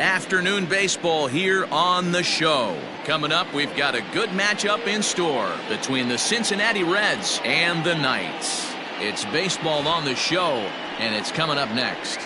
Afternoon baseball here on the show. Coming up, we've got a good matchup in store between the Cincinnati Reds and the Knights. It's baseball on the show, and it's coming up next.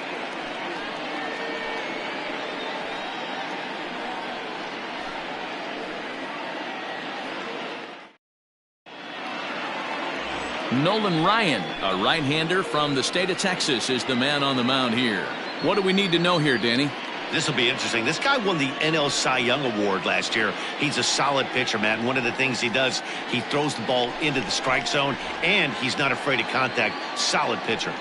Nolan Ryan, a right-hander from the state of Texas, is the man on the mound here. What do we need to know here, Danny? This will be interesting. This guy won the NL Cy Young Award last year. He's a solid pitcher, man. One of the things he does, he throws the ball into the strike zone, and he's not afraid of contact. Solid pitcher.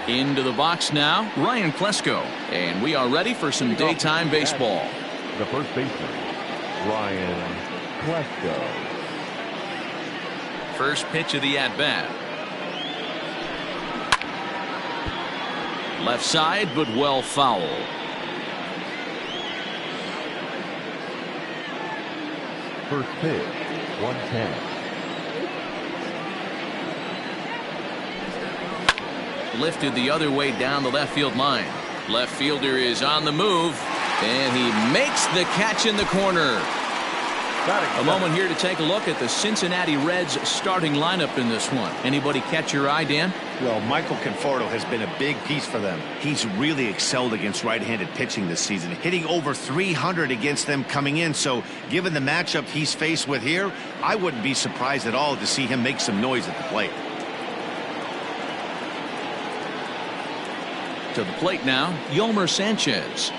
Into the box now, Ryan Klesko. And we are ready for some daytime baseball. The first baseman, Ryan Klesko. First pitch of the at-bat. Left side, but well foul. First pitch, 110. Lifted the other way down the left field line. Left fielder is on the move, and he makes the catch in the corner. A moment here to take a look at the Cincinnati Reds starting lineup in this one. Anybody catch your eye, Dan? Well, Michael Conforto has been a big piece for them. He's really excelled against right-handed pitching this season, hitting over 300 against them coming in. So given the matchup he's faced with here, I wouldn't be surprised at all to see him make some noise at the plate. To the plate now, Yolmer Sanchez.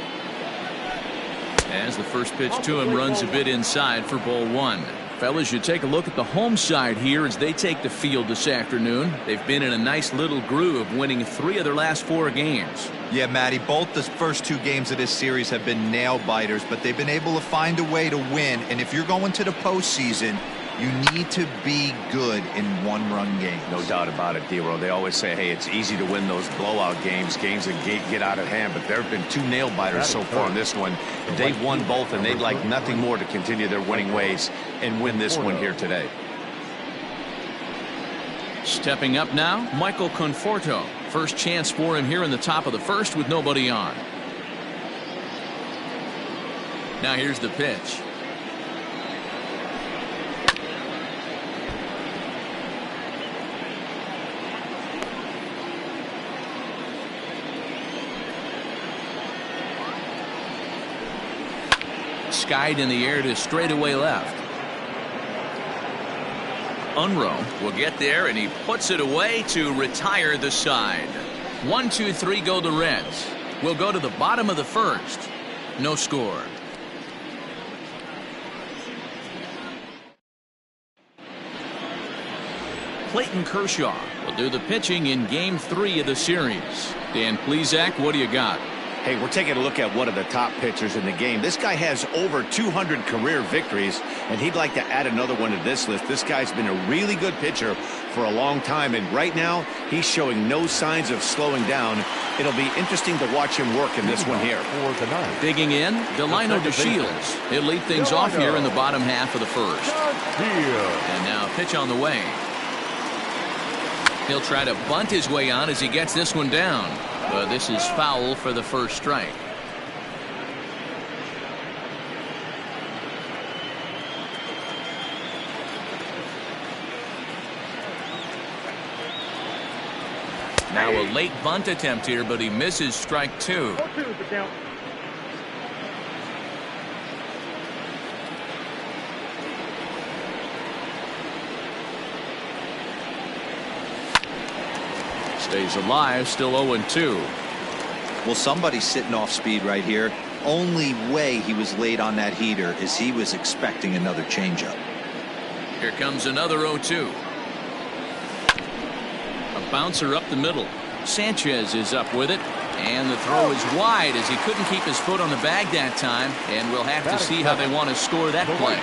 As the first pitch to him runs a bit inside for ball one. Fellas, you take a look at the home side here as they take the field this afternoon. They've been in a nice little groove, winning 3 of their last 4 games. Yeah, Matty, both the first 2 games of this series have been nail-biters, but they've been able to find a way to win. And if you're going to the postseason, you need to be good in one-run games. No doubt about it, D-Row. They always say, hey, it's easy to win those blowout games that get out of hand, but there have been 2 nail-biters so far in this one. They've won both, and they'd like nothing more to continue their winning ways and win this one here today. Stepping up now, Michael Conforto. First chance for him here in the top of the first with nobody on. Now here's the pitch. Skied in the air to straightaway left. Unruh will get there, and he puts it away to retire the side. 1, 2, 3 go the Reds. We'll go to the bottom of the first. No score. Clayton Kershaw will do the pitching in game 3 of the series. Dan Plesac, what do you got? Hey, we're taking a look at one of the top pitchers in the game. This guy has over 200 career victories, and he'd like to add another one to this list. This guy's been a really good pitcher for a long time, and right now he's showing no signs of slowing down. It'll be interesting to watch him work in this one here. Digging in, Delino DeShields. He'll lead things off here in the bottom half of the first. And now a pitch on the way. He'll try to bunt his way on as he gets this one down. But this is foul for the first strike. Now a late bunt attempt here, but he misses strike 2. Stays alive, still 0-2. Well, somebody's sitting off speed right here. Only way he was late on that heater is he was expecting another changeup. Here comes another 0-2. A bouncer up the middle. Sanchez is up with it, and the throw is wide as he couldn't keep his foot on the bag that time, and we'll have to see how they want to score that play.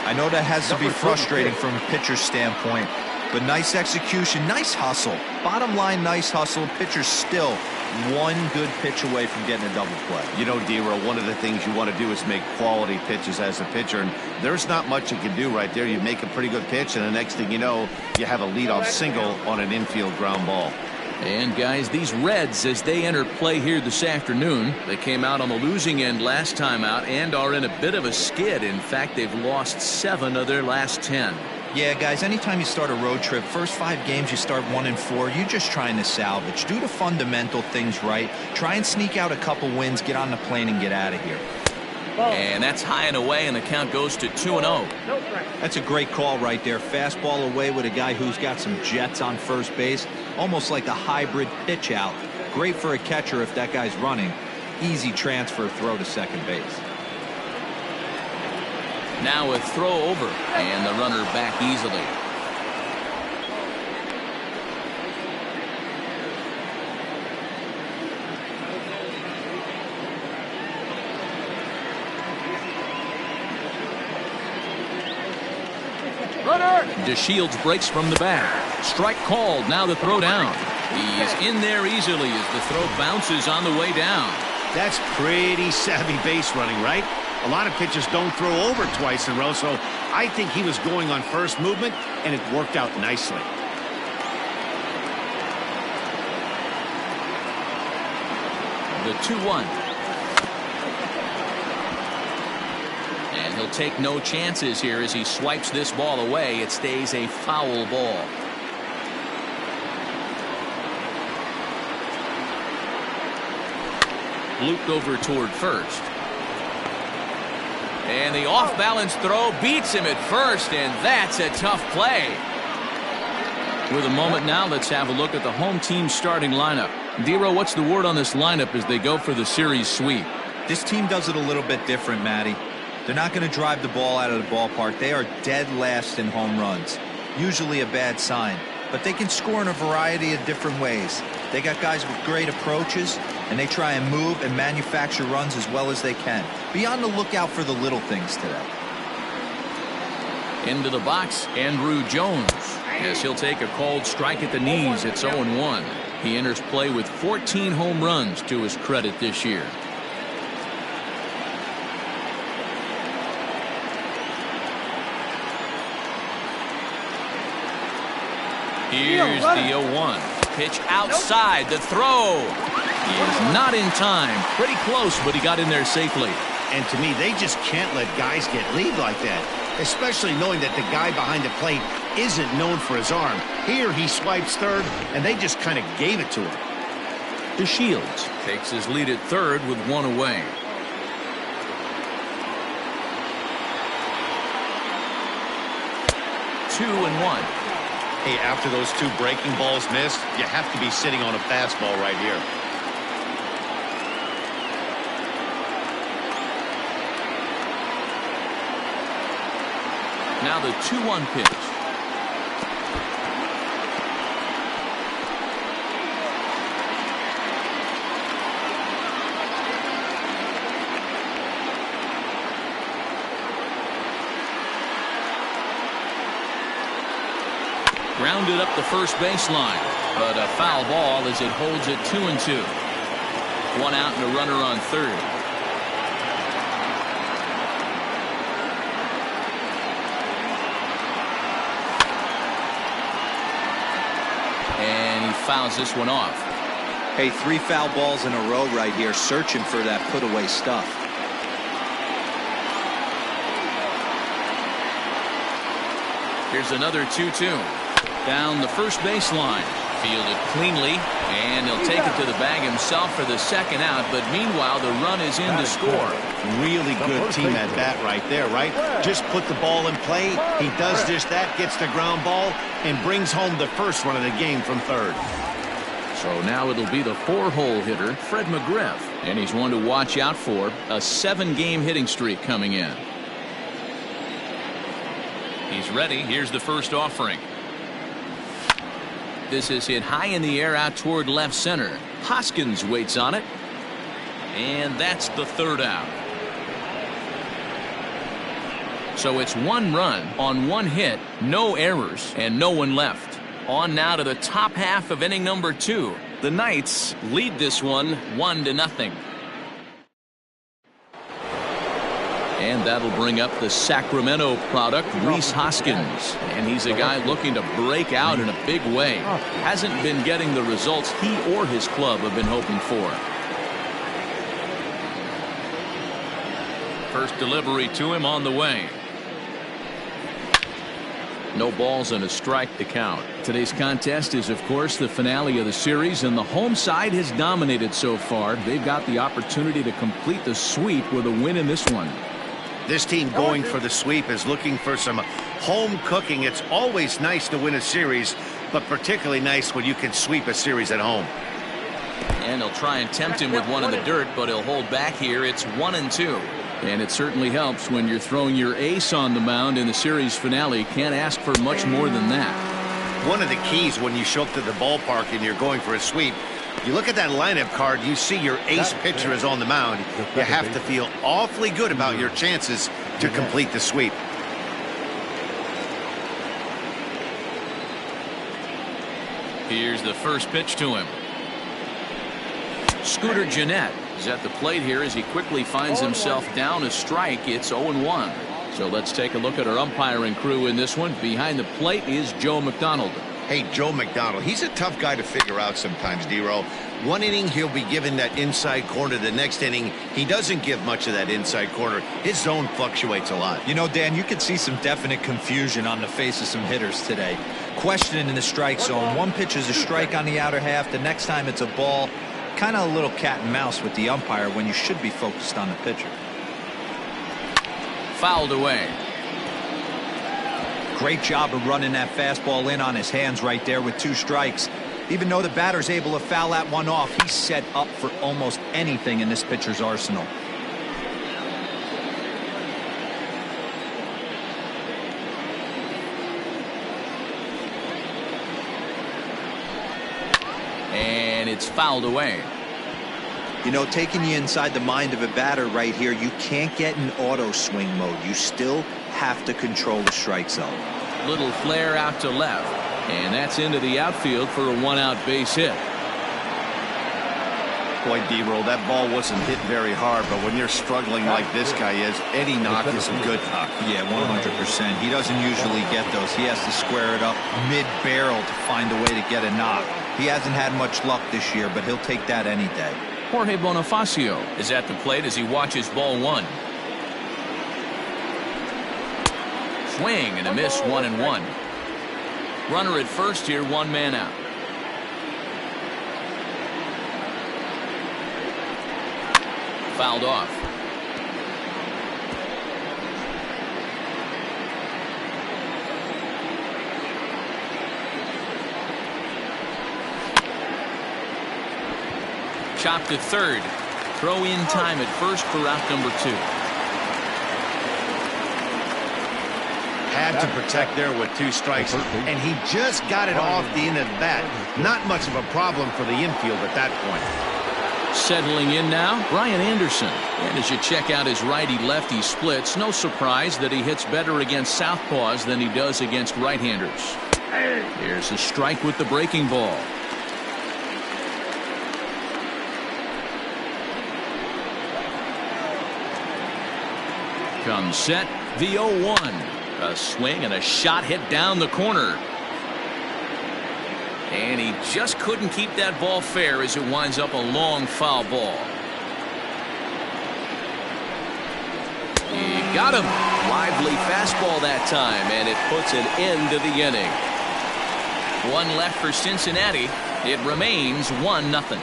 I know that has to be frustrating from a pitcher's standpoint, but nice execution, nice hustle. Bottom line, nice hustle. Pitcher's still one good pitch away from getting a double play. You know, D-Row, one of the things you want to do is make quality pitches as a pitcher, and there's not much you can do right there. You make a pretty good pitch, and the next thing you know, you have a leadoff single on an infield ground ball. And guys, these Reds, as they enter play here this afternoon, they came out on the losing end last time out and are in a bit of a skid. In fact, they've lost 7 of their last 10. Yeah, guys, anytime you start a road trip, first 5 games you start 1-4, you're just trying to salvage. Do the fundamental things right. Try and sneak out a couple wins, get on the plane and get out of here. And that's high and away, and the count goes to 2-0. That's a great call right there. Fastball away with a guy who's got some jets on first base. Almost like a hybrid pitch out. Great for a catcher if that guy's running. Easy transfer throw to second base. Now a throw over, and the runner back easily. DeShields breaks from the bag. Strike called. Now the throw down. He is in there easily as the throw bounces on the way down. That's pretty savvy base running, right? A lot of pitchers don't throw over twice in a row, so I think he was going on first movement, and it worked out nicely. The 2-1. And he'll take no chances here as he swipes this ball away. It stays a foul ball. Looped over toward first. And the off-balance throw beats him at first, and that's a tough play. With a moment now, let's have a look at the home team's starting lineup. Dero, what's the word on this lineup as they go for the series sweep? This team does it a little bit different, Matty. They're not going to drive the ball out of the ballpark. They are dead last in home runs. Usually a bad sign. But they can score in a variety of different ways. They got guys with great approaches, and they try and move and manufacture runs as well as they can. Be on the lookout for the little things today. Into the box, Andrew Jones. Yes, he'll take a called strike at the knees. It's 0-1. He enters play with 14 home runs to his credit this year. Here's the 0-1. Pitch outside. The throw. He is not in time. Pretty close, but he got in there safely. And to me, they just can't let guys get lead like that, especially knowing that the guy behind the plate isn't known for his arm. Here he swipes third, and they just kind of gave it to him. DeShields takes his lead at third with 1 away. Two and 1. Hey, after those 2 breaking balls missed, you have to be sitting on a fastball right here. Now the 2-1 pitch. Grounded up the first baseline, but a foul ball as it holds it 2-2. 1 out and a runner on third. And he fouls this one off. Hey, 3 foul balls in a row right here, searching for that put-away stuff. Here's another 2-2. Down the first baseline. Fielded cleanly, and he'll take it to the bag himself for the second out, but meanwhile the run is in to score. Really good team at bat right there, right? Just put the ball in play. He does just that, gets the ground ball, and brings home the first run of the game from third. So now it'll be the 4-hole hitter, Fred McGriff, and he's one to watch out for. A 7-game hitting streak coming in. He's ready. Here's the first offering. This is hit high in the air out toward left center. Hoskins waits on it. And that's the third out. So it's 1 run on 1 hit, no errors, and no one left. On now to the top half of inning number 2. The Knights lead this one 1-0. And that'll bring up the Sacramento product, Rhys Hoskins. And he's a guy looking to break out in a big way. Hasn't been getting the results he or his club have been hoping for. First delivery to him on the way. No balls and a strike to count. Today's contest is, of course, the finale of the series, and the home side has dominated so far. They've got the opportunity to complete the sweep with a win in this one. This team going for the sweep is looking for some home cooking. It's always nice to win a series, but particularly nice when you can sweep a series at home. And they'll try and tempt him with one in the dirt, but he'll hold back here. It's 1-2. And it certainly helps when you're throwing your ace on the mound in the series finale. Can't ask for much more than that. One of the keys when you show up to the ballpark and you're going for a sweep, you look at that lineup card, you see your ace pitcher is on the mound. You have to feel awfully good about your chances to complete the sweep. Here's the first pitch to him. Scooter Gennett is at the plate here as he quickly finds himself down a strike. It's 0-1. So let's take a look at our umpiring crew in this one. Behind the plate is Joe McDonald. Hey, Joe McDonald, he's a tough guy to figure out sometimes, D-Row. One inning, he'll be given that inside corner. The next inning, he doesn't give much of that inside corner. His zone fluctuates a lot. You know, Dan, you could see some definite confusion on the face of some hitters today. Questioning in the strike zone. One pitch is a strike on the outer half. The next time it's a ball. Kind of a little cat and mouse with the umpire when you should be focused on the pitcher. Fouled away. Great job of running that fastball in on his hands right there with 2 strikes. Even though the batter's able to foul that one off, he's set up for almost anything in this pitcher's arsenal. And it's fouled away. You know, taking you inside the mind of a batter right here, you can't get in auto swing mode. You still have to control the strike zone. Little flare out to left. And that's into the outfield for a 1-out base hit. Boy, D-Roll, that ball wasn't hit very hard, but when you're struggling like this guy is, any knock is a good knock. Yeah, 100%. He doesn't usually get those. He has to square it up mid-barrel to find a way to get a knock. He hasn't had much luck this year, but he'll take that any day. Jorge Bonifacio is at the plate as he watches ball 1. Swing and a miss, 1-1. Runner at first here, 1 man out. Fouled off. Chopped at third. Throw in time at first for out number 2. Had to protect there with 2 strikes, and he just got it off the end of the bat. Not much of a problem for the infield at that point. Settling in now, Brian Anderson. And as you check out his righty-lefty splits, no surprise that he hits better against southpaws than he does against right-handers. Here's a strike with the breaking ball. Comes set, the 0-1. A swing and a shot hit down the corner. And he just couldn't keep that ball fair as it winds up a long foul ball. He got him. Lively fastball that time, and it puts an end to the inning. 1 left for Cincinnati. It remains 1-0.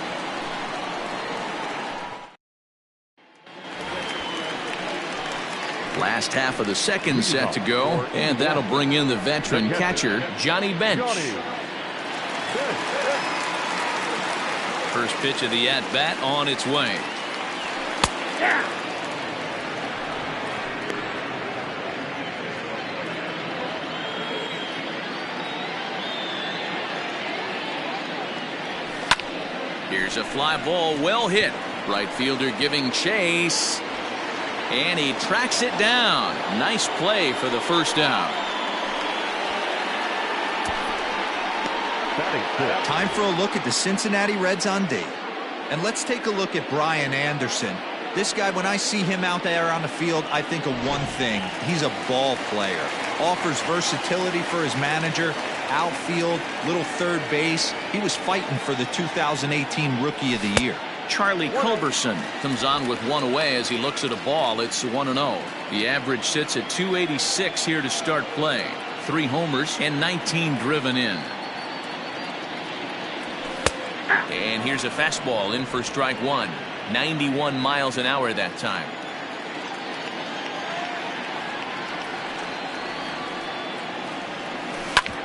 Last half of the second set to go, and that'll bring in the veteran catcher, Johnny Bench. First pitch of the at-bat on its way. Here's a fly ball, well hit. Right fielder giving chase. And he tracks it down. Nice play for the first out. Time for a look at the Cincinnati Reds on D. And let's take a look at Brian Anderson. This guy, when I see him out there on the field, I think of one thing. He's a ball player. Offers versatility for his manager. Outfield, little third base. He was fighting for the 2018 Rookie of the Year. Charlie Culberson comes on with one away as he looks at a ball. It's 1-0. The average sits at 286 here to start play. 3 homers and 19 driven in. And here's a fastball in for strike 1. 91 miles an hour that time.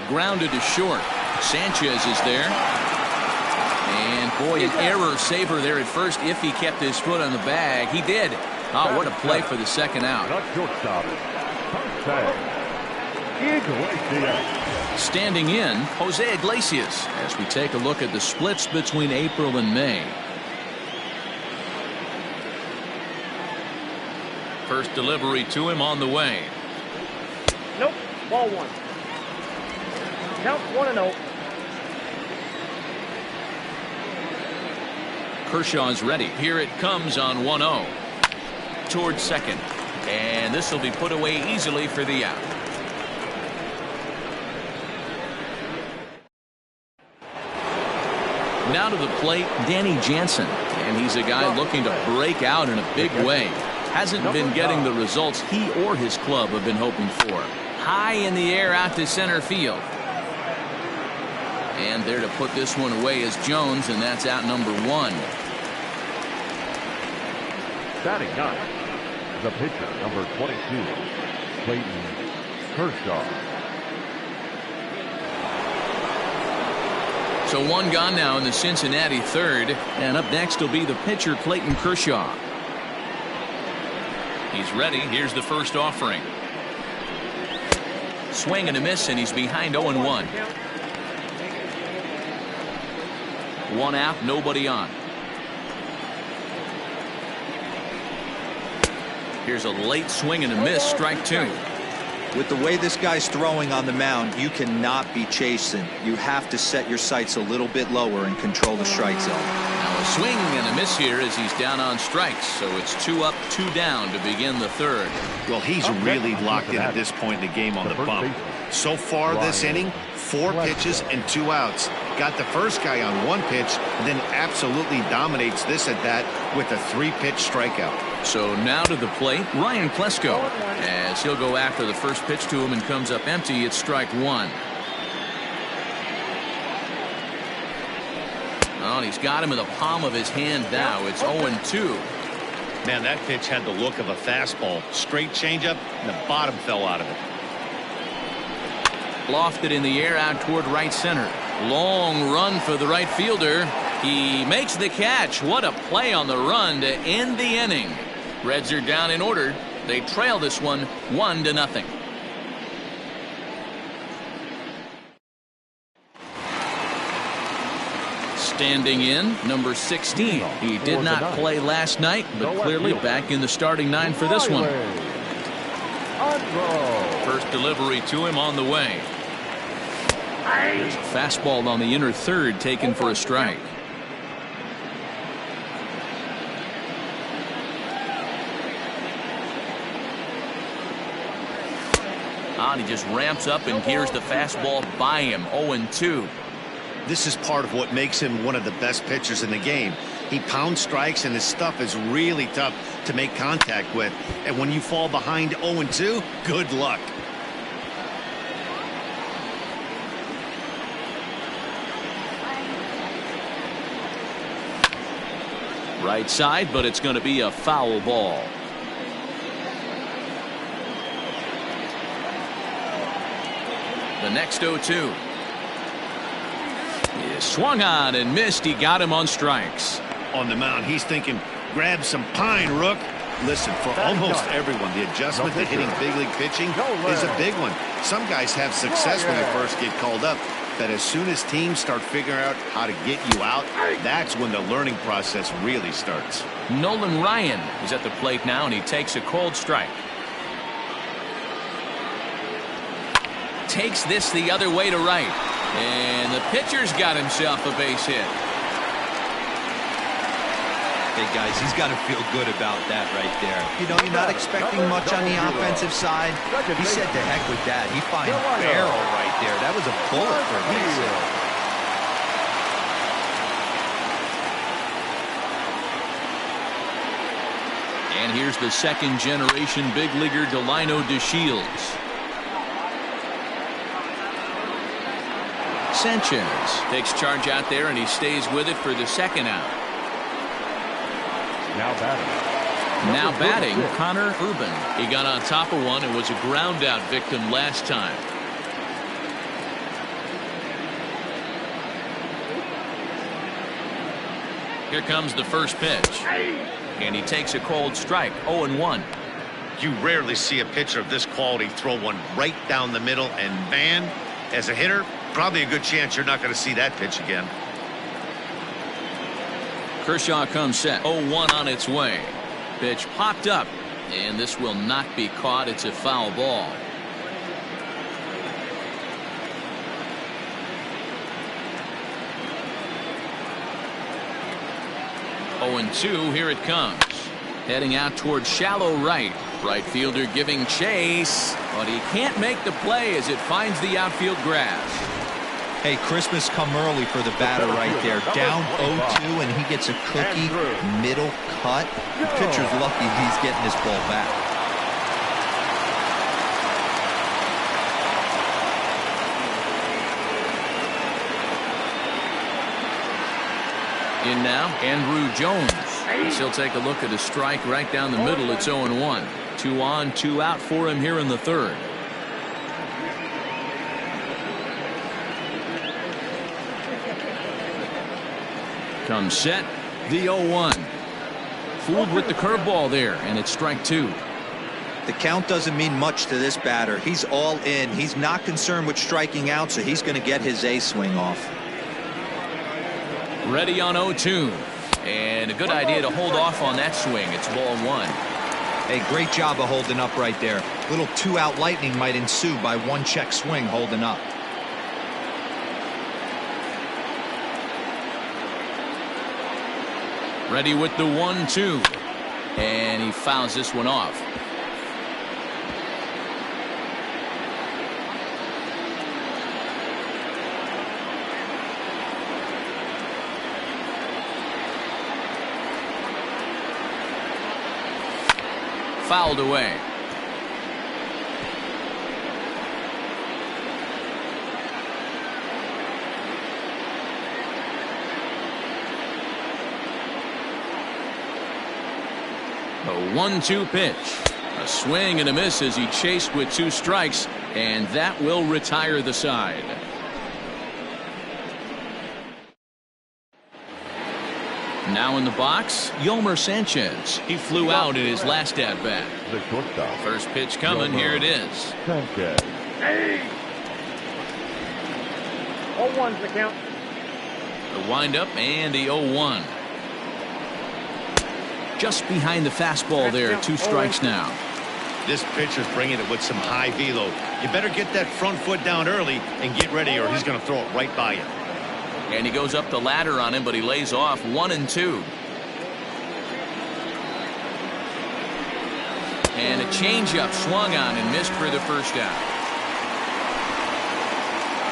Grounded to short. Sanchez is there. And boy, an error saver there at first if he kept his foot on the bag. He did. Oh, what a play for the second out. Standing in, Jose Iglesias, as we take a look at the splits between April and May. First delivery to him on the way. Nope, ball 1. Count 1-0. Kershaw's ready. Here it comes on 1-0. Towards second. And this will be put away easily for the out. Now to the plate, Danny Jansen. And he's a guy looking to break out in a big way. Hasn't been getting the results he or his club have been hoping for. High in the air out to center field. And there to put this one away is Jones, and that's out number 1. Batting 9, the pitcher, number 22, Clayton Kershaw. So 1 gone now in the Cincinnati third, and up next will be the pitcher Clayton Kershaw. He's ready. Here's the first offering. Swing and a miss, and he's behind 0-1. 1 out, nobody on. Here's a late swing and a miss, strike 2. With the way this guy's throwing on the mound, you cannot be chasing. You have to set your sights a little bit lower and control the strike zone. Now a swing and a miss here as he's down on strikes. So it's 2 up, 2 down to begin the third. Well, he's really locked in at this point in the game on the bump. So far this inning, 4 pitches and 2 outs. Got the first guy on 1 pitch, and then absolutely dominates this at bat with a 3-pitch strikeout. So now to the plate, Ryan Klesko, as he'll go after the first pitch to him and comes up empty. It's strike 1. Oh, and he's got him in the palm of his hand now. It's 0-2. Man, that pitch had the look of a fastball. Straight changeup, and the bottom fell out of it. Lofted in the air out toward right center. Long run for the right fielder. He makes the catch. What a play on the run to end the inning. Reds are down in order. They trail this one 1-0. Standing in, number 16. He did not play last night, but clearly back in the starting 9 for this one. First delivery to him on the way. There's a fastball on the inner third taken for a strike. And he just ramps up and here's the fastball by him. 0-2. This is part of what makes him one of the best pitchers in the game. He pounds strikes, and his stuff is really tough to make contact with. And when you fall behind 0-2, good luck. Right side, but it's going to be a foul ball. The next 0-2. He swung on and missed. He got him on strikes. On the mound, he's thinking, grab some pine, Rook. Listen, for almost everyone, the adjustment to hitting big league pitching is a big one. Some guys have success when they first get called up, but as soon as teams start figuring out how to get you out, that's when the learning process really starts. Nolan Ryan is at the plate now, and he takes a cold strike. Takes this the other way to right. And the pitcher's got himself a base hit. Hey, guys, he's got to feel good about that right there. You know, you're not expecting much on the offensive side. He said to heck with that. He finds barrel right there. That was a bullet for a base hit. And here's the second-generation big leaguer Delino DeShields. Sanchez takes charge out there, and he stays with it for the second out. Now batting, Connor Urban. He got on top of one and was a ground-out victim last time. Here comes the first pitch. And he takes a cold strike, 0-1. You rarely see a pitcher of this quality throw one right down the middle, and man, as a hitter, probably a good chance you're not going to see that pitch again. Kershaw comes set, 0-1 on its way. Pitch popped up, and this will not be caught. It's a foul ball. Oh, and 2, here it comes. Heading out towards shallow right. Right fielder giving chase, but he can't make the play as it finds the outfield grass. Hey, Christmas come early for the batter right there. Down 0-2, and he gets a cookie, middle cut. The pitcher's lucky he's getting this ball back. In now, Andrew Jones. He'll take a look at a strike right down the middle. It's 0-1. 2 on, 2 out for him here in the third. Comes set, the 0-1. Fooled with the curveball there, and it's strike 2. The count doesn't mean much to this batter. He's all in. He's not concerned with striking out, so he's going to get his A swing off. Ready on 0-2. And a good idea to hold off on that swing. It's ball 1. Hey, great job of holding up right there. Little 2-out lightning might ensue by 1 check swing holding up. Ready with the 1-2. And he fouls this one off. Fouled away. A 1-2 pitch. A swing and a miss as he chased with 2 strikes, and that will retire the side. Now in the box, Yolmer Sanchez. He flew out in his last at-bat. The shortstop. First pitch coming. Here it is. Sanchez. 0-1's the count. The windup and the 0-1. Just behind the fastball there. 2 strikes now. This pitcher's bringing it with some high velo. You better get that front foot down early and get ready, or he's going to throw it right by you. And he goes up the ladder on him, but he lays off 1-2. And a changeup swung on and missed for the first out.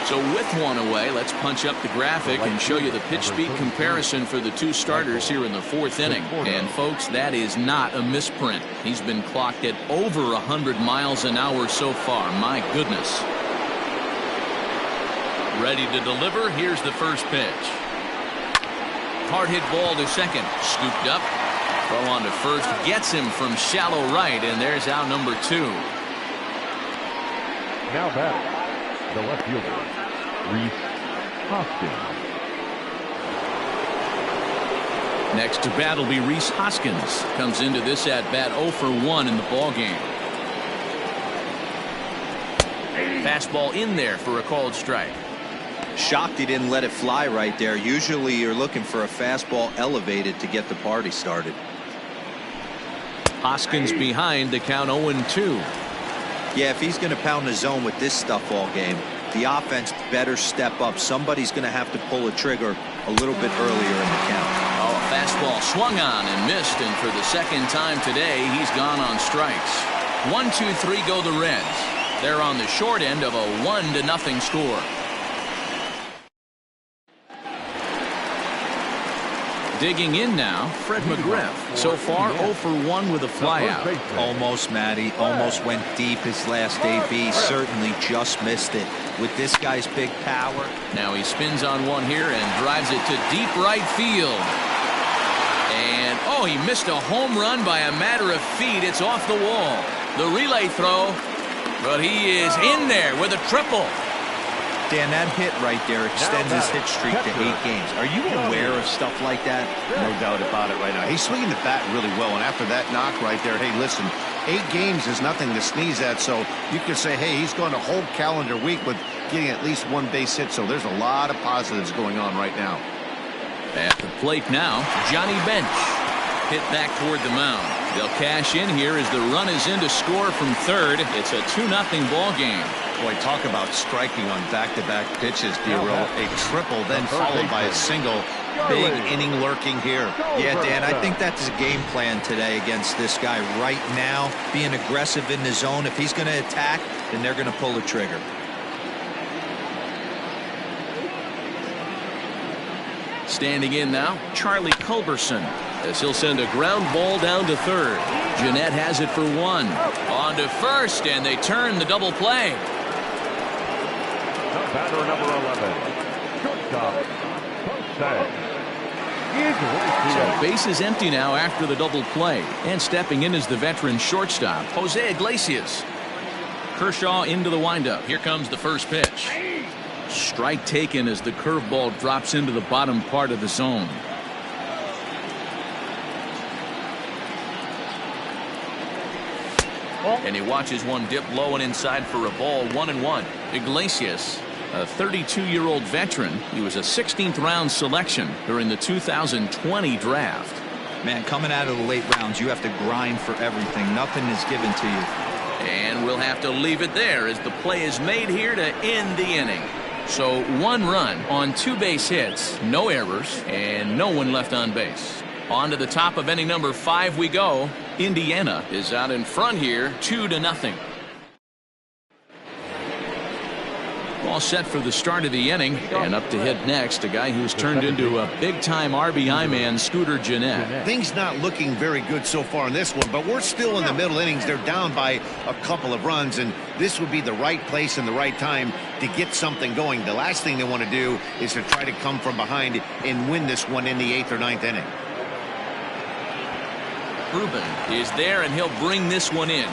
So with 1 away, let's punch up the graphic and show you the pitch speed comparison for the 2 starters here in the 4th inning. And folks, that is not a misprint. He's been clocked at over 100 miles an hour so far. My goodness. Ready to deliver. Here's the first pitch. Hard hit ball to second. Scooped up. Throw on to first. Gets him from shallow right. And there's out number 2. Now batting, the left fielder, Rhys Hoskins. Next to bat will be Rhys Hoskins. Comes into this at bat 0 for 1 in the ball game. Fastball in there for a called strike. Shocked he didn't let it fly right there. Usually you're looking for a fastball elevated to get the party started. Hoskins behind, the count 0-2. Yeah, if he's going to pound the zone with this stuff all game, the offense better step up. Somebody's going to have to pull a trigger a little bit earlier in the count. Oh, a fastball Fastball swung on and missed, and for the second time today, he's gone on strikes. 1-2-3 go the Reds. They're on the short end of a 1-0 score. Digging in now, Fred McGriff. So far, 0 for 1 with a flyout. Almost, Matty. Almost went deep his last AB. Certainly just missed it. With this guy's big power. Now he spins on one here and drives it to deep right field. And, oh, he missed a home run by a matter of feet. It's off the wall. The relay throw. But he is in there with a triple. Dan, that hit right there extends his hit streak to 8 games. Are you aware of stuff like that? No doubt about it right now. He's swinging the bat really well, and after that knock right there, hey, listen, 8 games is nothing to sneeze at, so you can say, hey, he's gone a whole calendar week with getting at least 1 base hit, so there's a lot of positives going on right now. At the plate now, Johnny Bench. Hit back toward the mound. They'll cash in here as the run is in to score from third. It's a 2-0 ball game. Boy, talk about striking on back-to-back pitches, D'Aro. A triple, then followed by a single. Big inning lurking here. Yeah, Dan, I think that's a game plan today against this guy right now. Being aggressive in the zone. If he's going to attack, then they're going to pull the trigger. Standing in now, Charlie Culberson, as he'll send a ground ball down to third. Jeanette has it for 1. On to first, and they turn the double play. The batter, number 11, shortstop, Jose. So base is empty now after the double play, and stepping in is the veteran shortstop, Jose Iglesias. Kershaw into the windup. Here comes the first pitch. Strike taken as the curveball drops into the bottom part of the zone. And he watches one dip low and inside for a ball. 1-1. Iglesias, a 32-year-old veteran. He was a 16th round selection during the 2020 draft. Man, coming out of the late rounds, you have to grind for everything. Nothing is given to you. And we'll have to leave it there as the play is made here to end the inning. So 1 run on 2 base hits, no errors, and no one left on base. On to the top of inning number 5 we go. Indiana is out in front here, 2-0. All set for the start of the inning, and up to hit next, a guy who's turned into a big-time RBI man, Scooter Gennett. Things not looking very good so far in this one, but we're still in the middle innings. They're down by a couple of runs, and this would be the right place and the right time to get something going. The last thing they want to do is to try to come from behind and win this one in the 8th or 9th inning. Ruben is there, and he'll bring this one in.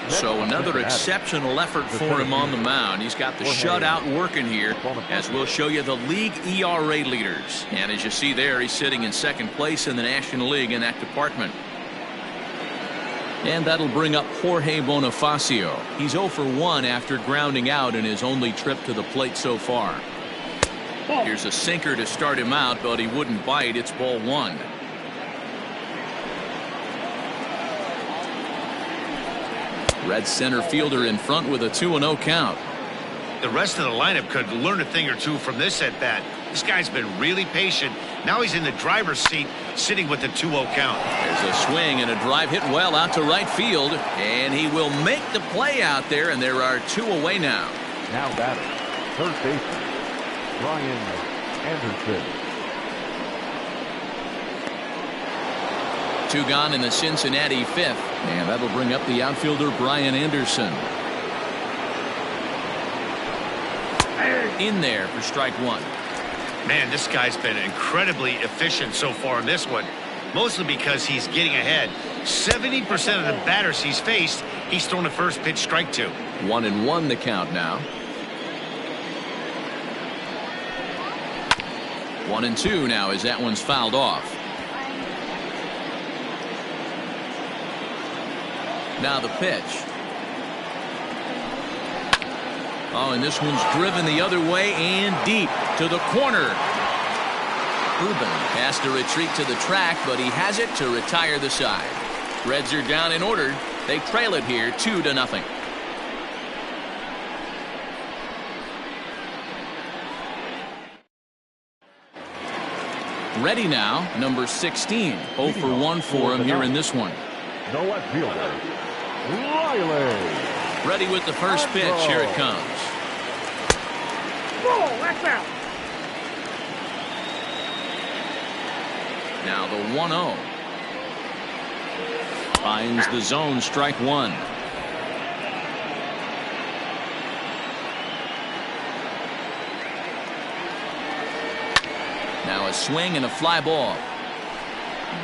So another exceptional effort for him on the mound. He's got the shutout working here, as we'll show you the league ERA leaders. And as you see there, he's sitting in 2nd place in the National League in that department. And that'll bring up Jorge Bonifacio. He's 0 for 1 after grounding out in his only trip to the plate so far. Here's a sinker to start him out, but he wouldn't bite. It's ball 1. Red center fielder in front with a 2-0 count. The rest of the lineup could learn a thing or two from this at bat. This guy's been really patient. Now he's in the driver's seat, sitting with the 2-0 count. There's a swing and a drive hit well out to right field, and he will make the play out there, and there are 2 away now. Now batter, third baseman, Brian Anderson. 2 gone in the Cincinnati 5th, and that'll bring up the outfielder Brian Anderson. In there for strike 1. Man, this guy's been incredibly efficient so far in this one, mostly because he's getting ahead. 70% of the batters he's faced, he's thrown a first pitch strike to. 1-1 the count now. 1-2 now as that one's fouled off. Now the pitch. Oh, and this one's driven the other way and deep to the corner. Ruben has to retreat to the track, but he has it to retire the side. Reds are down in order. They trail it here 2-0. Ready now, number 16. 0 for 1 for him here in this one. The left fielder, Riley. Ready with the first pitch. Here it comes. Whoa, that's out. Now the 1-0. Finds the zone, strike one. Now a swing and a fly ball.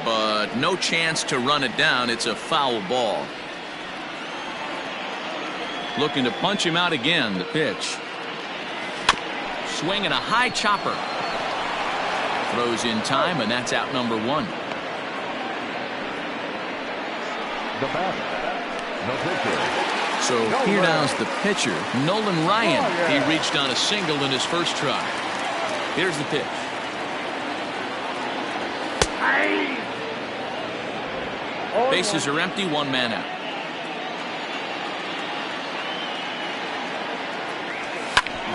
But no chance to run it down. It's a foul ball. Looking to punch him out again. The pitch. Swing and a high chopper. Throws in time, and that's out number 1. The batter, the pitcher. So here now's the pitcher, Nolan Ryan. He reached on a single in his first try. Here's the pitch. Bases are empty, 1 man out.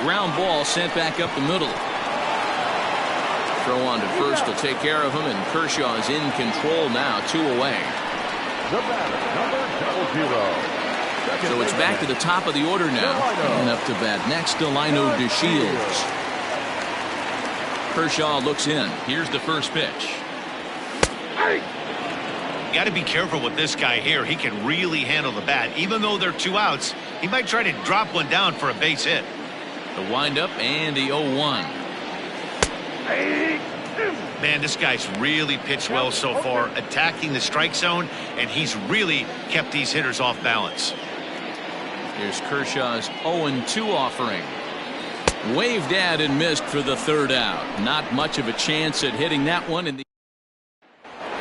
Ground ball sent back up the middle. Throw on to first will take care of him, and Kershaw is in control now, 2 away. The batter, number 00. So it's back to the top of the order now. And up to bat next, Delino DeShields. Kershaw looks in. Here's the first pitch. Got to be careful with this guy here. He can really handle the bat. Even though they're 2 outs, he might try to drop one down for a base hit. The windup and the 0-1. Man, this guy's really pitched well so far, attacking the strike zone, and he's really kept these hitters off balance. Here's Kershaw's 0-2 offering. Waved at and missed for the 3rd out. Not much of a chance at hitting that one.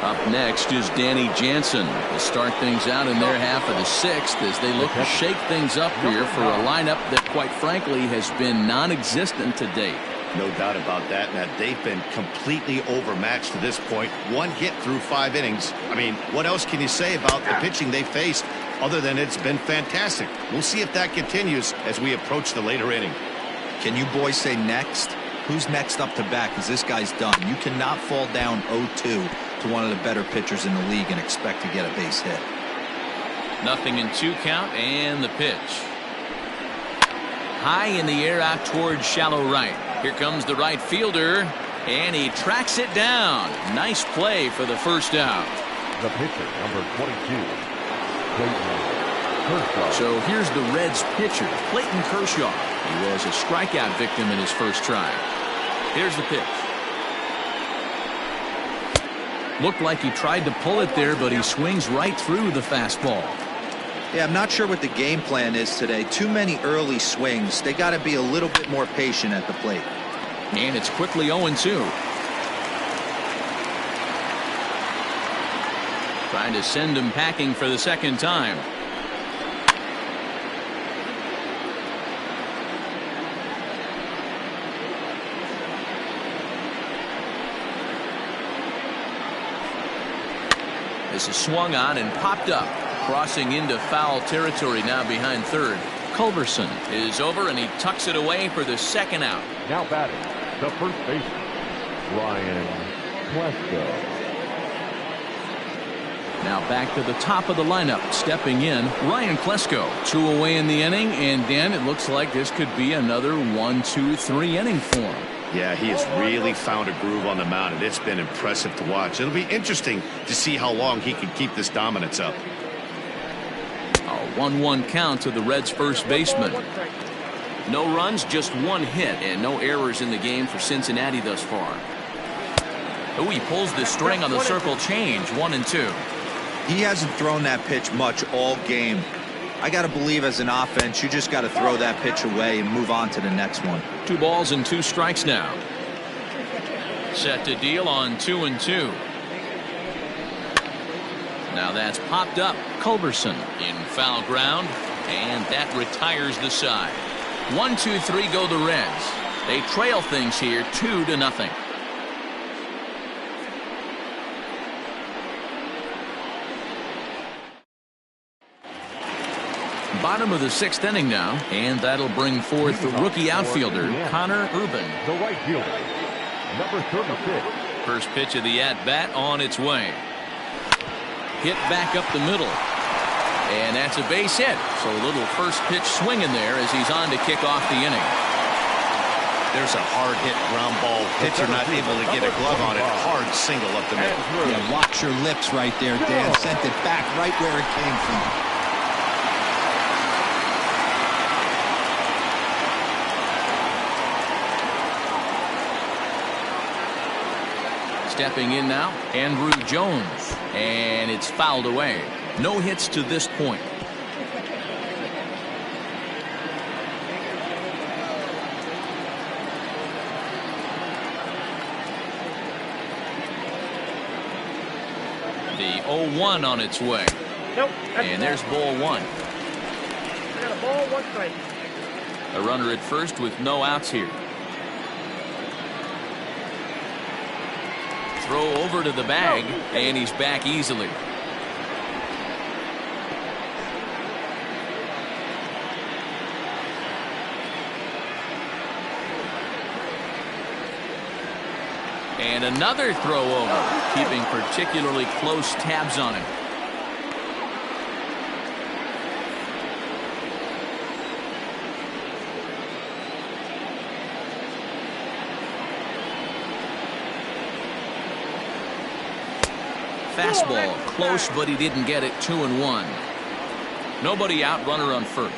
Up next is Danny Jansen to start things out in their half of the 6th as they look to shake things up here for a lineup that, quite frankly, has been non-existent to date. No doubt about that, Matt. They've been completely overmatched to this point. 1 hit through 5 innings. I mean, what else can you say about the pitching they faced other than it's been fantastic? We'll see if that continues as we approach the later inning. Can you boys say next? Who's next up to bat? Because this guy's done. You cannot fall down 0-2 to one of the better pitchers in the league and expect to get a base hit. Nothing in 2 count, and the pitch. High in the air out towards shallow right. Here comes the right fielder, and he tracks it down. Nice play for the first out. The pitcher, number 22, Clayton Kershaw. So here's the Reds pitcher, Clayton Kershaw. He was a strikeout victim in his first try. Here's the pitch. Looked like he tried to pull it there, but he swings right through the fastball. Yeah, I'm not sure what the game plan is today. Too many early swings. They got to be a little bit more patient at the plate. And it's quickly 0-2. Trying to send him packing for the 2nd time. This is swung on and popped up. Crossing into foul territory now behind 3rd. Culberson is over, and he tucks it away for the 2nd out. Now batting, the first baseman, Ryan Klesko. Now back to the top of the lineup. Stepping in, Ryan Klesko. 2 away in the inning, and Dan, it looks like this could be another 1-2-3 inning for him. Yeah, he has really found a groove on the mound, and it's been impressive to watch. It'll be interesting to see how long he can keep this dominance up. A 1-1 count to the Reds' first baseman. No runs, just 1 hit, and no errors in the game for Cincinnati thus far. Oh, he pulls the string on the circle change. 1-2. He hasn't thrown that pitch much all game. I got to believe as an offense, you just got to throw that pitch away and move on to the next one. 2 balls and 2 strikes now. Set to deal on 2-2. Now that's popped up. Culberson in foul ground, and that retires the side. 1-2-3 go the Reds. They trail things here 2-0. Bottom of the 6th inning now, and that'll bring forth the rookie outfielder, Connor Urban. The right fielder, number 36, First pitch of the at-bat on its way. Hit back up the middle. And that's a base hit. So a little first pitch swing in there as he's on to kick off the inning. There's a hard hit ground ball. Pitcher not able to get a glove on it. Hard single up the middle. Yeah, watch your lips right there, Dan. Sent it back right where it came from. Stepping in now, Andrew Jones. And it's fouled away. No hits to this point. The 0-1 on its way. Nope. And there's ball one. I got a ball, 1 strike. A runner at first with no outs here. Throw over to the bag, and he's back easily. And another throw over, keeping particularly close tabs on him. Fastball close, but he didn't get it. 2-1. Nobody out, runner on first.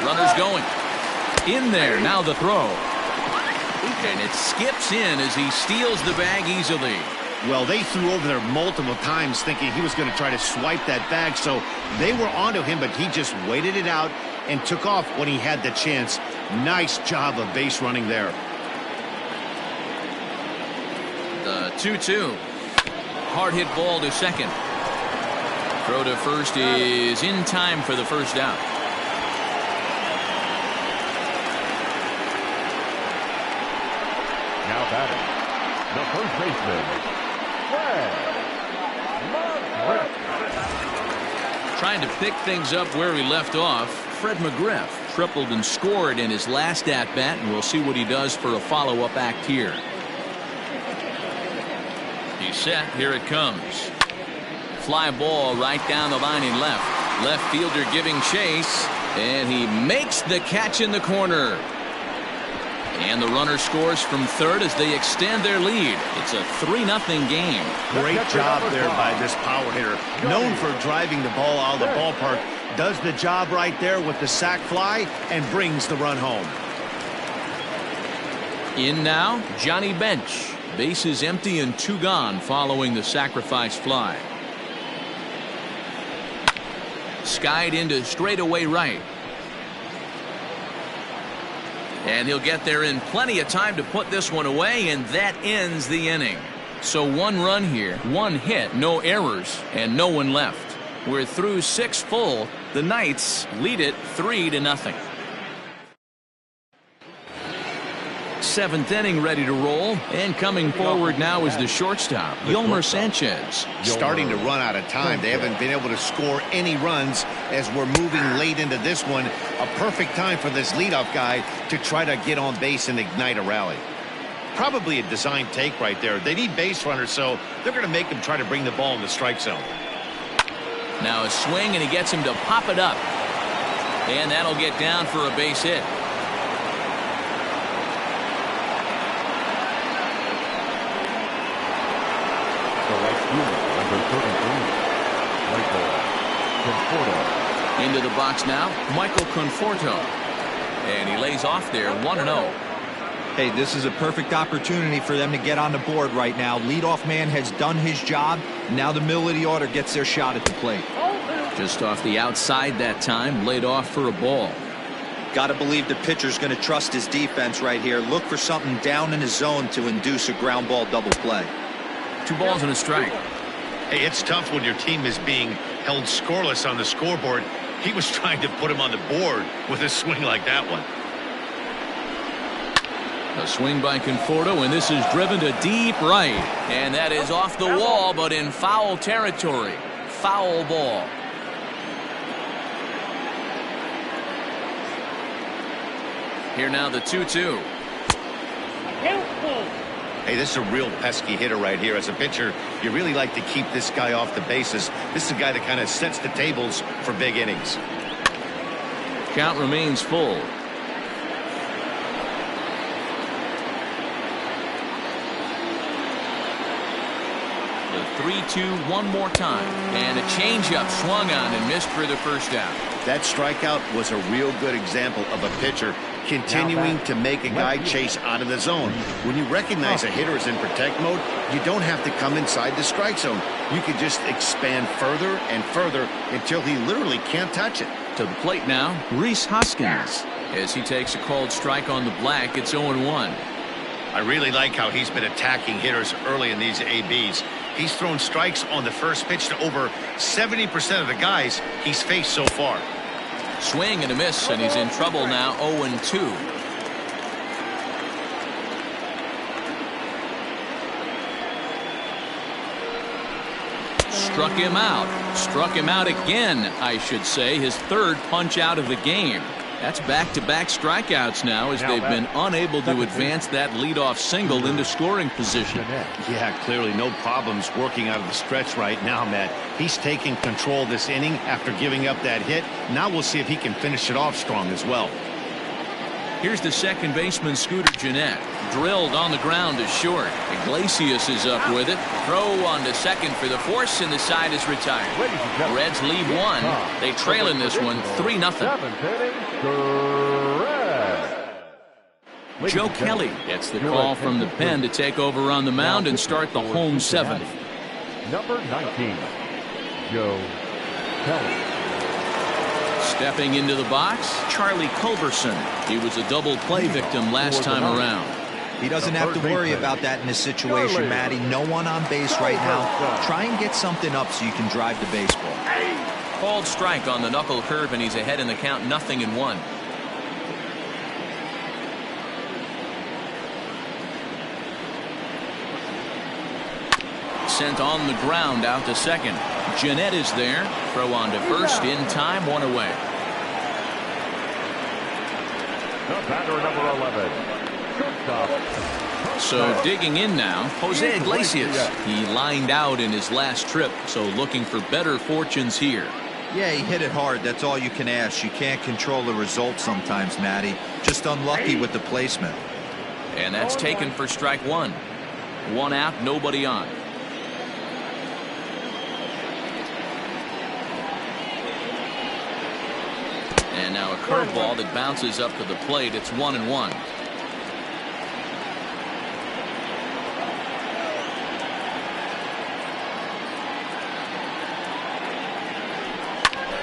Runner's going. In there, now the throw. And it skips in as he steals the bag easily. Well, they threw over there multiple times thinking he was going to try to swipe that bag, so they were onto him, but he just waited it out and took off when he had the chance. Nice job of base running there. The 2-2. Hard hit ball to second. Throw to first is in time for the first out. Now batting, the first baseman, Fred McGriff. Trying to pick things up where he left off, Fred McGriff tripled and scored in his last at-bat, and we'll see what he does for a follow-up act here. He's set. Here it comes. Fly ball right down the line in left. Left fielder giving chase, and he makes the catch in the corner. And the runner scores from third as they extend their lead. It's a 3-0 game. Great job there by this power hitter. Known for driving the ball out of the ballpark. Does the job right there with the sac fly and brings the run home. In now, Johnny Bench. Bases empty and 2 gone following the sacrifice fly. Skied into straightaway right. And he'll get there in plenty of time to put this one away, and that ends the inning. So 1 run here, 1 hit, no errors, and no one left. We're through 6 full. The Knights lead it 3-0. 7th inning ready to roll, and coming forward now is the shortstop, Yolmer Sanchez. Starting to run out of time. They haven't been able to score any runs as we're moving late into this one. A perfect time for this leadoff guy to try to get on base and ignite a rally. Probably a design take right there. They need base runners, so they're going to make him try to bring the ball in the strike zone. Now a swing, and he gets him to pop it up. And that'll get down for a base hit. Number 33, Michael Conforto. Into the box now, Michael Conforto. And he lays off there, 1-0. Hey, this is a perfect opportunity for them to get on the board right now. Leadoff man has done his job. Now the middle of the order gets their shot at the plate. Just off the outside that time, laid off for a ball. Got to believe the pitcher's going to trust his defense right here. Look for something down in his zone to induce a ground ball double play. 2 balls and a strike. Hey, it's tough when your team is being held scoreless on the scoreboard. He was trying to put him on the board with a swing like that one. A swing by Conforto, and this is driven to deep right. And that is off the wall, but in foul territory. Foul ball. Here now the 2-2. Hey, this is a real pesky hitter right here. As a pitcher, you really like to keep this guy off the bases. This is a guy that kind of sets the tables for big innings. Count remains full. The 3-2 one more time. And a changeup swung on and missed for the first out. That strikeout was a real good example of a pitcher continuing to make a guy chase out of the zone. When you recognize a hitter is in protect mode, you don't have to come inside the strike zone. You can just expand further and further until he literally can't touch it. To the plate now, Rhys Hoskins. As he takes a called strike on the black, it's 0-1. I really like how he's been attacking hitters early in these ABs. He's thrown strikes on the first pitch to over 70% of the guys he's faced so far. Swing and a miss, and he's in trouble now. 0-2. Struck him out. Struck him out again, I should say. His third punch out of the game. That's back-to-back strikeouts now as they've been unable to advance that leadoff single into scoring position. Yeah, clearly no problems working out of the stretch right now, Matt. He's taking control this inning after giving up that hit. Now we'll see if he can finish it off strong as well. Here's the second baseman, Scooter Gennett. Drilled on the ground to short. Iglesias is up with it. Throw on to second for the force, and the side is retired. Reds lead one. They trail in this one 3-0. Joe Kelly gets the call from the pen to take over on the mound and start the home seventh. Number 19, Joe Kelly. Stepping into the box, Charlie Culberson. He was a double play victim last time around. He doesn't have to worry about that in this situation, Matty. No one on base right now. Try and get something up so you can drive the baseball. Called strike on the knuckle curve, and he's ahead in the count, 0-1. Sent on the ground out to second. Gennett is there. Throw on to first in time, one away. The batter, number 11. So digging in now, Jose Iglesias. He lined out in his last trip, so looking for better fortunes here. Yeah, he hit it hard. That's all you can ask. You can't control the result sometimes, Matty. Just unlucky with the placement. And that's taken for strike one. One out, nobody on. And now a curveball that bounces up to the plate. It's 1-1.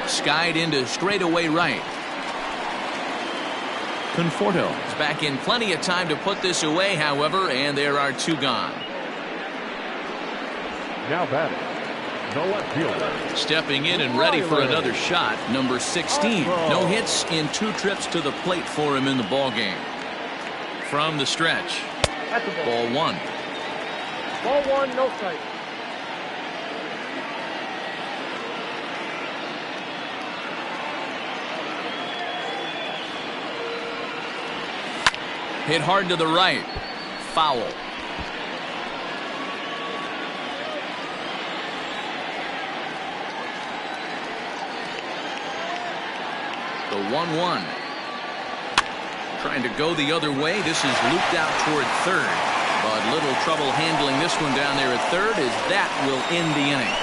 Skied into straightaway right. Conforto is back in plenty of time to put this away, however, and there are two gone. Now batting, the left fielder. Stepping in and ready for another shot, number 16. No hits in 2 trips to the plate for him in the ball game. From the stretch, ball 1. Ball 1, no strike. Hit hard to the right. Foul. The 1-1. Trying to go the other way. This is looped out toward third. But little trouble handling this one down there at third, as that will end the inning.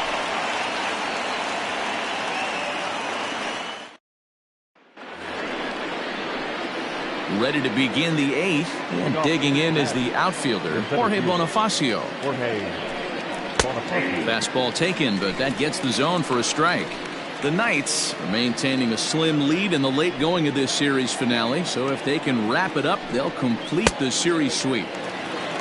Ready to begin the 8th, and digging in is the outfielder, Jorge Bonifacio. Fastball taken, but that gets the zone for a strike. The Knights are maintaining a slim lead in the late going of this series finale, so if they can wrap it up, they'll complete the series sweep.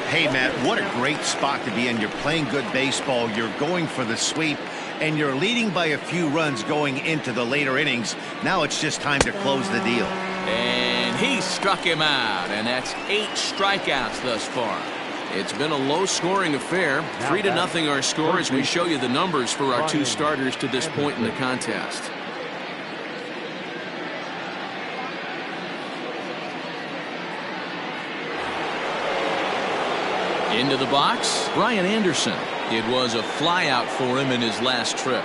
Hey, Matt, what a great spot to be in. You're playing good baseball. You're going for the sweep, and you're leading by a few runs going into the later innings. Now it's just time to close the deal. And he struck him out, and that's 8 strikeouts thus far. It's been a low-scoring affair. 3-0 our score as we show you the numbers for our 2 starters to this point in the contest. Into the box, Brian Anderson. It was a flyout for him in his last trip.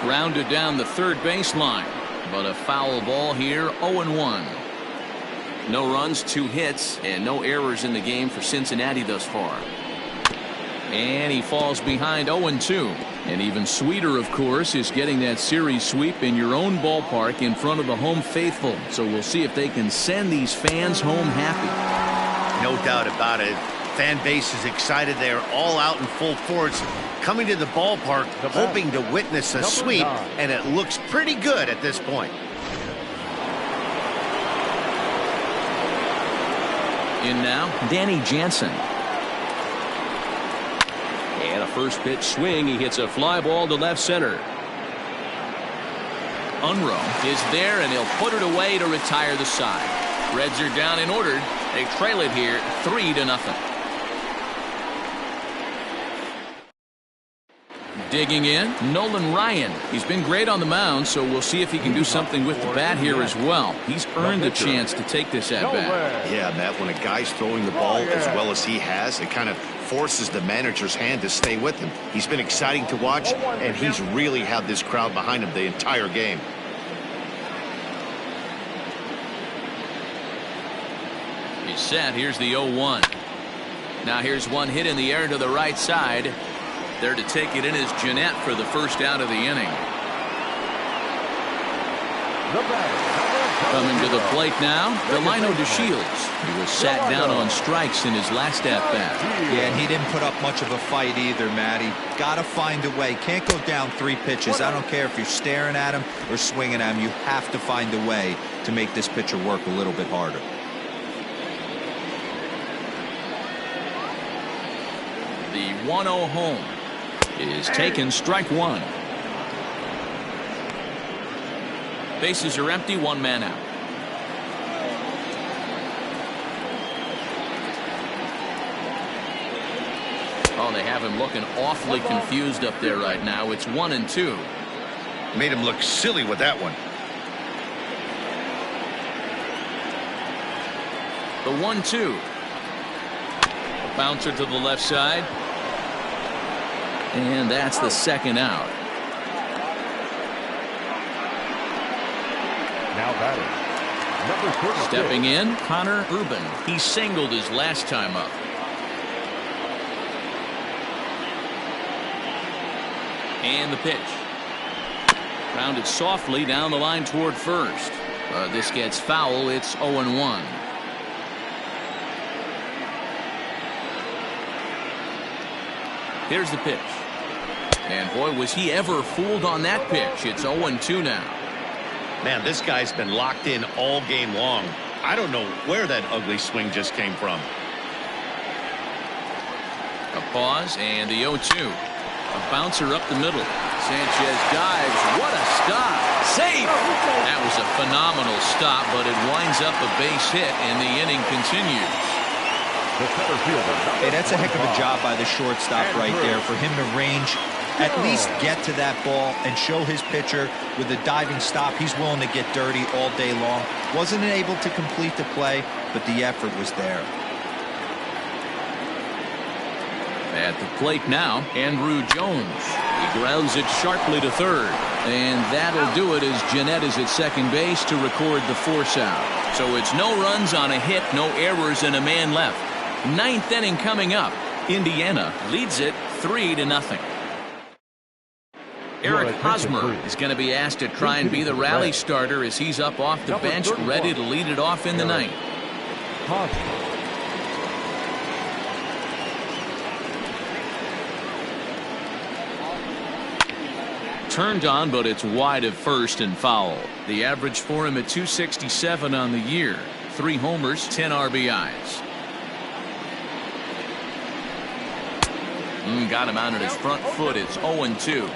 Grounded down the third baseline, but a foul ball here. 0-1. No runs, 2 hits, and no errors in the game for Cincinnati thus far. And he falls behind 0-2. And even sweeter, of course, is getting that series sweep in your own ballpark in front of the home faithful. So we'll see if they can send these fans home happy. No doubt about it. Fan base is excited. They are all out in full force, coming to the ballpark, hoping to witness a sweep, and it looks pretty good at this point. In now, Danny Jansen. And a first pitch swing. He hits a fly ball to left center. Unruh is there, and he'll put it away to retire the side. Reds are down and ordered. They trail it here 3-0. Digging in, Nolan Ryan. He's been great on the mound, so we'll see if he can do something with the bat here as well. He's earned a chance to take this at bat. Yeah, Matt, when a guy's throwing the ball as well as he has, it kind of forces the manager's hand to stay with him. He's been exciting to watch, and he's really had this crowd behind him the entire game. He's set. Here's the 0-1. Now here's one hit in the air to the right side. There to take it in is Jeanette for the first out of the inning. Coming to the plate now, Delino DeShields. He was sat down on strikes in his last at-bat. Yeah, and he didn't put up much of a fight either, Matty. Got to find a way. Can't go down 3 pitches. I don't care if you're staring at him or swinging at him. You have to find a way to make this pitcher work a little bit harder. The 1-0 home is taken, strike 1. Bases are empty, 1 man out. Oh, they have him looking awfully confused up there right now. It's 1-2. Made him look silly with that one. The 1-2. A bouncer to the left side. And that's the second out. Now batting, number 46. Stepping in, Connor Urban. He singled his last time up. And the pitch. Grounded softly down the line toward first. This gets foul. It's 0-1. Here's the pitch. And boy, was he ever fooled on that pitch. It's 0-2 now. Man, this guy's been locked in all game long. I don't know where that ugly swing just came from. A pause and the 0-2. A bouncer up the middle. Sanchez dives. What a stop. Safe. That was a phenomenal stop, but it winds up a base hit, and the inning continues. Hey, that's a heck of a job by the shortstop right there for him to range, at least get to that ball and show his pitcher with a diving stop. He's willing to get dirty all day long. Wasn't able to complete the play, but the effort was there. At the plate now, Andrew Jones. He grounds it sharply to third. And that'll do it as Jeanette is at second base to record the force out. So it's no runs on a hit, no errors, and a man left. 9th inning coming up. Indiana leads it 3-0. Eric Hosmer is going to be asked to try and be the rally starter as he's up off the bench, ready to lead it off in the 9th. Turned on, but it's wide at first and foul. The average for him at 267 on the year. 3 homers, 10 RBIs. Got him out on his front foot. It's 0-2.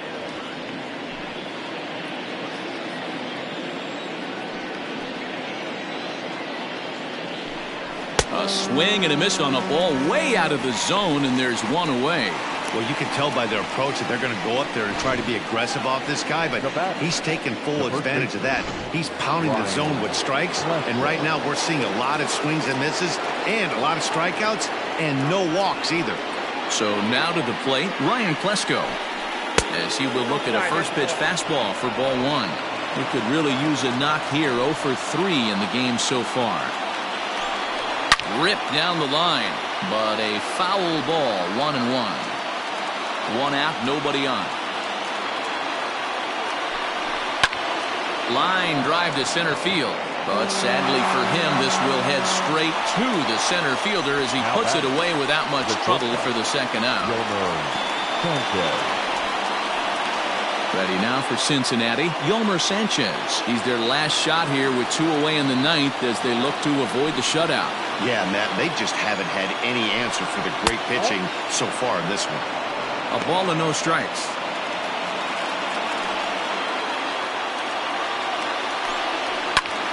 A swing and a miss on a ball way out of the zone, and there's one away. Well, you can tell by their approach that they're going to go up there and try to be aggressive off this guy, but he's taking full advantage of that. He's pounding the zone with strikes, and right now we're seeing a lot of swings and misses and a lot of strikeouts. and no walks either. So now to the plate, Ryan Klesko, as he will look at a first pitch fastball for ball one. He could really use a knock here. 0 for 3 in the game so far. Ripped down the line, but a foul ball. 1-1. 1 out, nobody on. Line drive to center field, but sadly for him, this will head straight to the center fielder as he puts it away without much trouble for the second out. Ready now for Cincinnati, Yolmer Sanchez. He's their last shot here with 2 away in the ninth as they look to avoid the shutout. Yeah, Matt, they just haven't had any answer for the great pitching so far in this one. A ball and no strikes.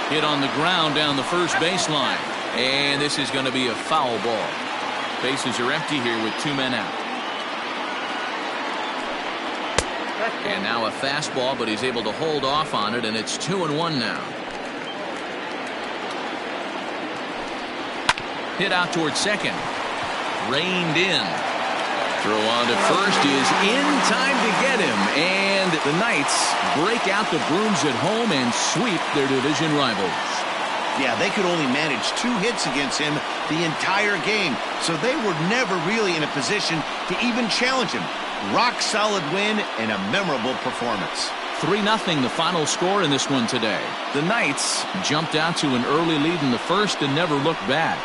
Hit on the ground down the first baseline. And this is going to be a foul ball. Bases are empty here with 2 men out. And now a fastball, but he's able to hold off on it, and it's 2-1 now. Hit out towards second. Reined in. Throw on to first is in time to get him. And the Knights break out the brooms at home and sweep their division rivals. Yeah, they could only manage 2 hits against him the entire game, so they were never really in a position to even challenge him. Rock solid win and a memorable performance. 3-0 the final score in this one today. The Knights jumped out to an early lead in the first and never looked back.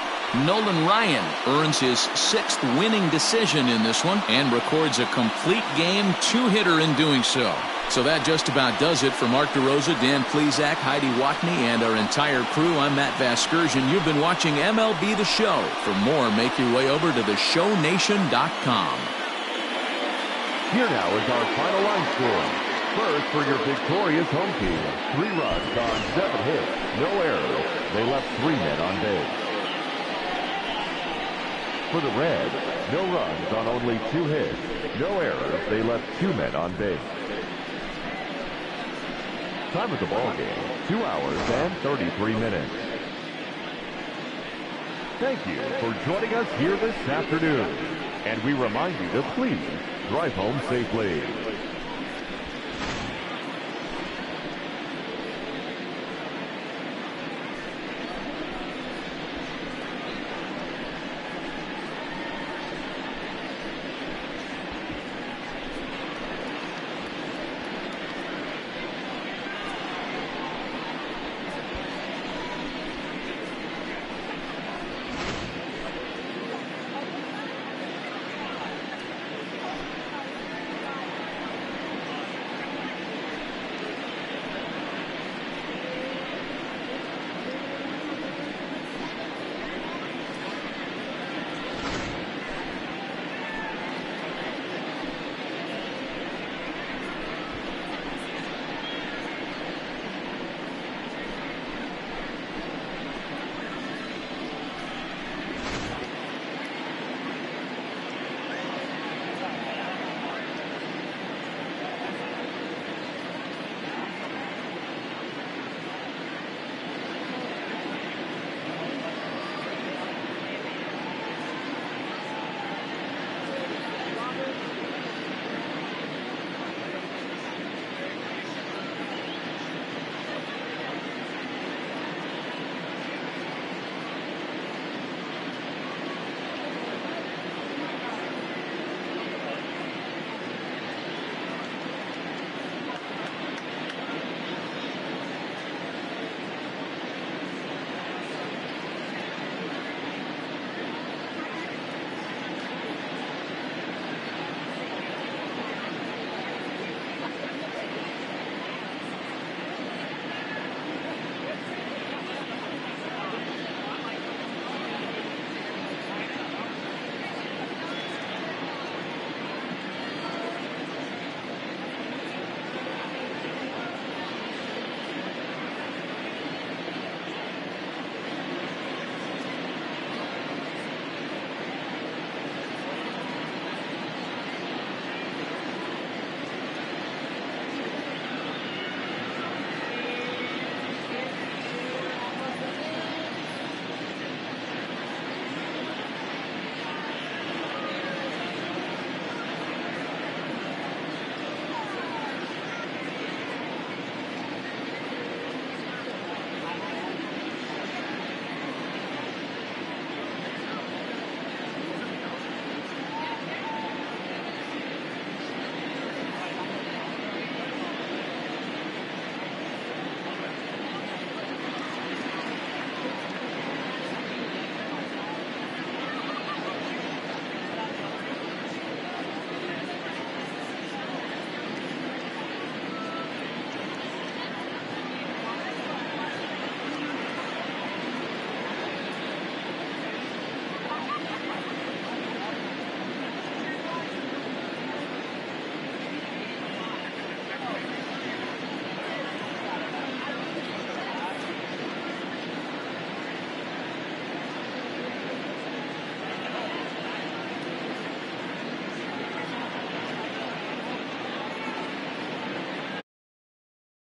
Nolan Ryan earns his 6th winning decision in this one and records a complete game 2-hitter in doing so. So that just about does it for Mark DeRosa, Dan Plesac, Heidi Watney, and our entire crew. I'm Matt Vasgersian. You've been watching MLB The Show. For more, make your way over to theshownation.com. Here now is our final line score. First, for your victorious home team, 3 runs on 7 hits, no errors. They left 3 men on base. For the Reds, no runs on only 2 hits, no errors. They left 2 men on base. Time of the ball game, 2 hours and 33 minutes. Thank you for joining us here this afternoon. And we remind you to please drive home safely.